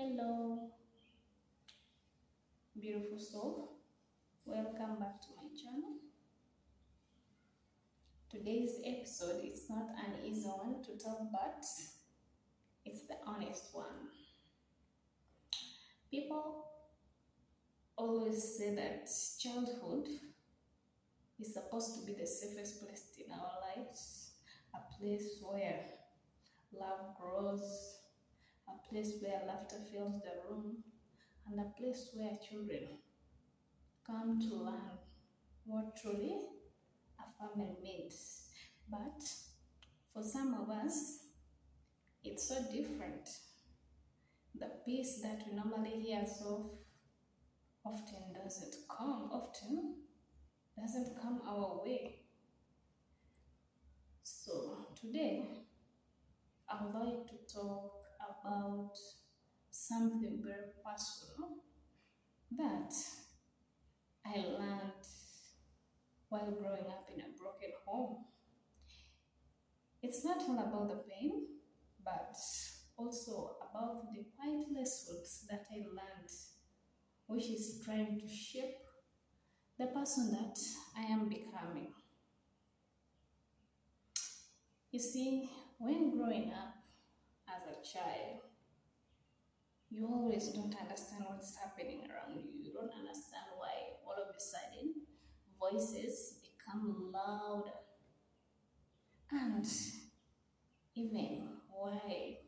Hello, beautiful soul. Welcome back to my channel. Today's episode is not an easy one to talk, but it's the honest one. People always say that childhood is supposed to be the safest place in our lives, a place where love grows, a place where laughter fills the room, and a place where children come to learn what truly a family means. But for some of us, it's so different. The peace that we normally hear so often doesn't come our way. So today, I would like to talk about something very personal that I learned while growing up in a broken home. It's not all about the pain, but also about the quiet lessons that I learned, which is trying to shape the person that I am becoming. You see, when growing up as a child, you always don't understand what's happening around you. You don't understand why all of a sudden voices become louder, and even why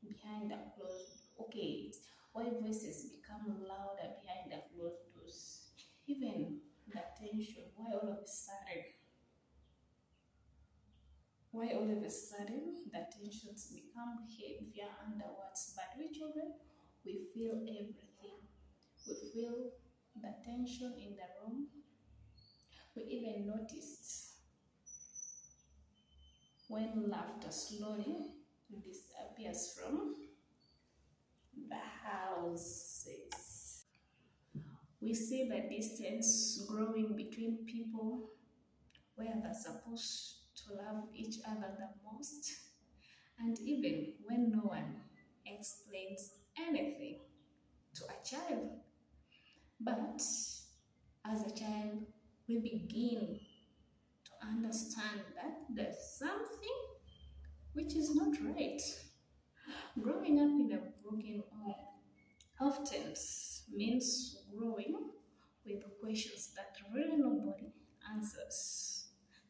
behind the closed okay why voices become louder behind the closed doors, even the tension, why all of a sudden the tensions become heavier underwards. But we children, we feel everything. We feel the tension in the room. We even noticed when laughter slowly disappears from the houses. We see the distance growing between people where they're supposed to love each other the most, and even when no one explains anything to a child. But as a child, we begin to understand that there's something which is not right. Growing up in a broken home often means growing with questions that really nobody answers.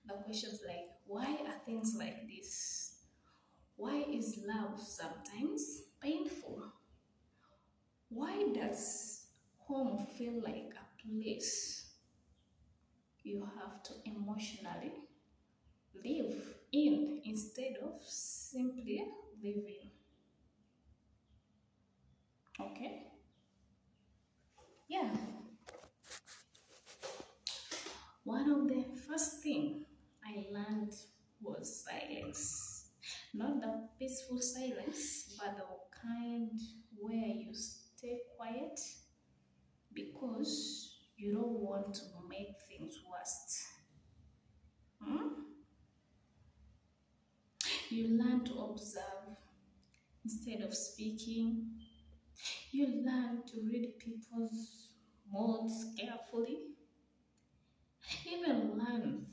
The questions like, why are things like this? Why is love sometimes painful? Why does home feel like a place you have to emotionally live in instead of simply living? Okay? Yeah. One of the first thing I learned was silence. Not the peaceful silence, but the kind where you stay quiet because you don't want to make things worse. You learn to observe instead of speaking. You learn to read people's moods carefully. Even learn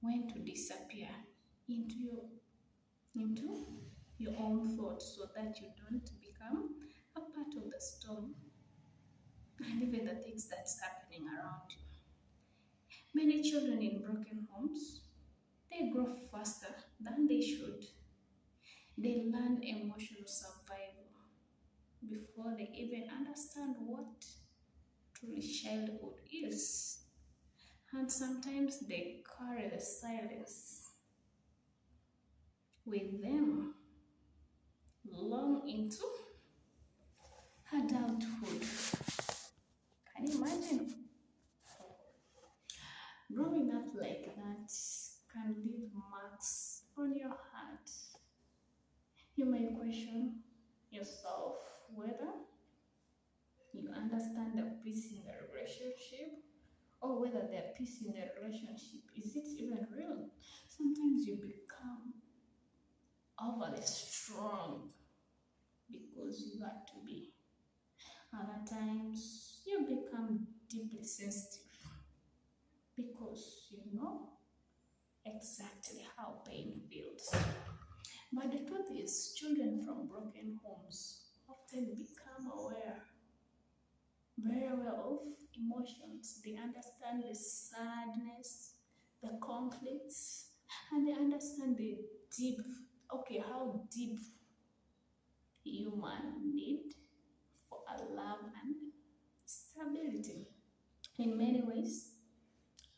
when to disappear into your own thoughts so that you don't become a part of the storm and even the things that's happening around you. Many children in broken homes, they grow faster than they should. They learn emotional survival before they even understand what truly childhood is. And sometimes they carry the silence with them long into adulthood. Can you imagine? Growing up like that can leave marks on your heart. You may question yourself whether you understand the peace in the relationship, or whether the peace in the relationship is it even real. Sometimes you become overly strong because you had to be. Other times you become deeply sensitive because you know exactly how pain feels. But the truth is, children from broken homes often become aware, very aware of emotions. They understand the sadness, the conflicts, and they understand the deep, okay, how deep human need for a love and stability. In many ways,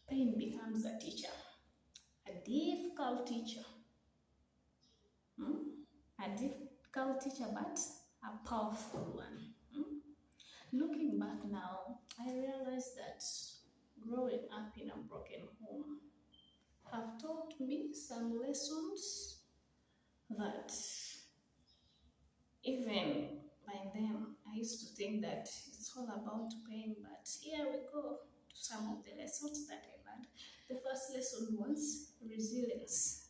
pain becomes a teacher, a difficult teacher, hmm? A difficult teacher, but a powerful one. Hmm? Looking back now, I realize that growing up in a broken home have taught me some lessons that even by then I used to think that it's all about pain, but here we go to some of the lessons that I learned. The first lesson was resilience.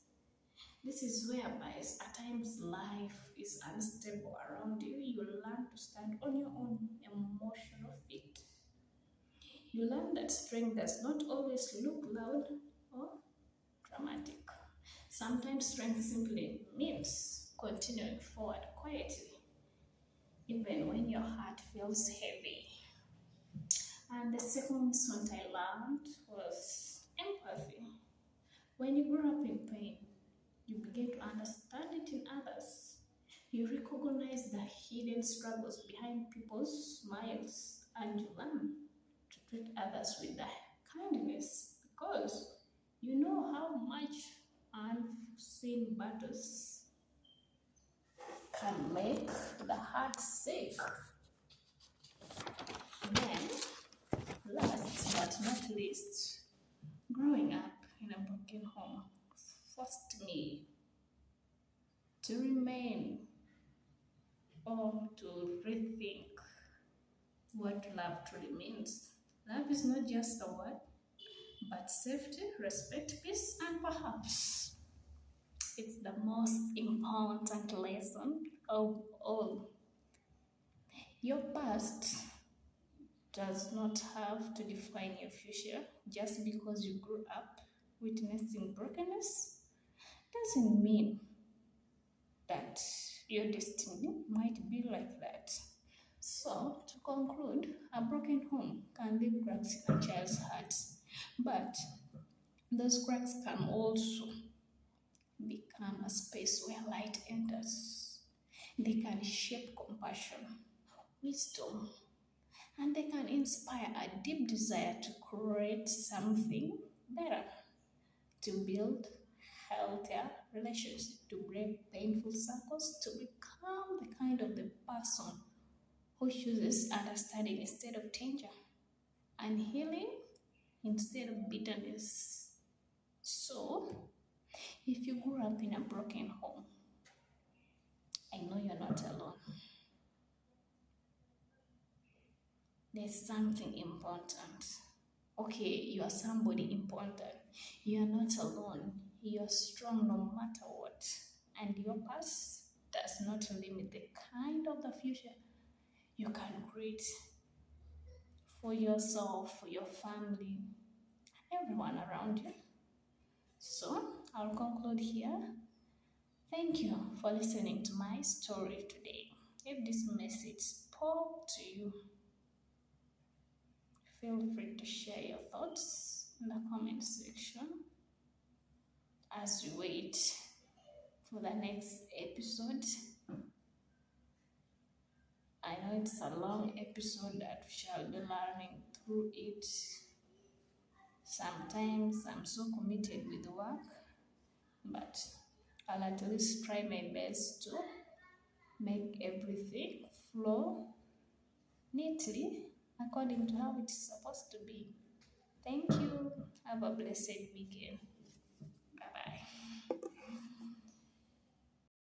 This is whereby at times life is unstable around you. You learn to stand on your own emotional feet. You learn that strength does not always look loud or dramatic. Sometimes strength simply means continuing forward quietly, even when your heart feels heavy. And the second lesson I learned was empathy. When you grow up in pain, you begin to understand it in others. You recognize the hidden struggles behind people's smiles, and you learn to treat others with the kindness because you know how much unseen battles can make the heart sick. Then, last but not least, growing up in a broken home forced me to remain or to rethink what love truly means. Love is not just a word, but safety, respect, peace, and perhaps it's the most important lesson of all. Your past does not have to define your future. Just because you grew up witnessing brokenness doesn't mean that your destiny might be like that. So, to conclude, a broken home can leave cracks in a child's heart, but those cracks can also become a space where light enters. They can shape compassion, wisdom, and they can inspire a deep desire to create something better, to build healthier relationships, to break painful circles, to become the kind of the person who chooses understanding instead of danger and healing instead of bitterness. So, if you grew up in a broken home, I know you're not alone. There's something important. Okay, you are somebody important. You are not alone. You are strong no matter what. And your past does not limit the kind of the future you can create for yourself, for your family, everyone around you. So, I'll conclude here. Thank you for listening to my story today. If this message spoke to you, feel free to share your thoughts in the comment section as we wait for the next episode. I know it's a long episode that we shall be learning through it. Sometimes I'm so committed with work, but I'll at least try my best to make everything flow neatly according to how it's supposed to be. Thank you. Have a blessed weekend. Bye bye.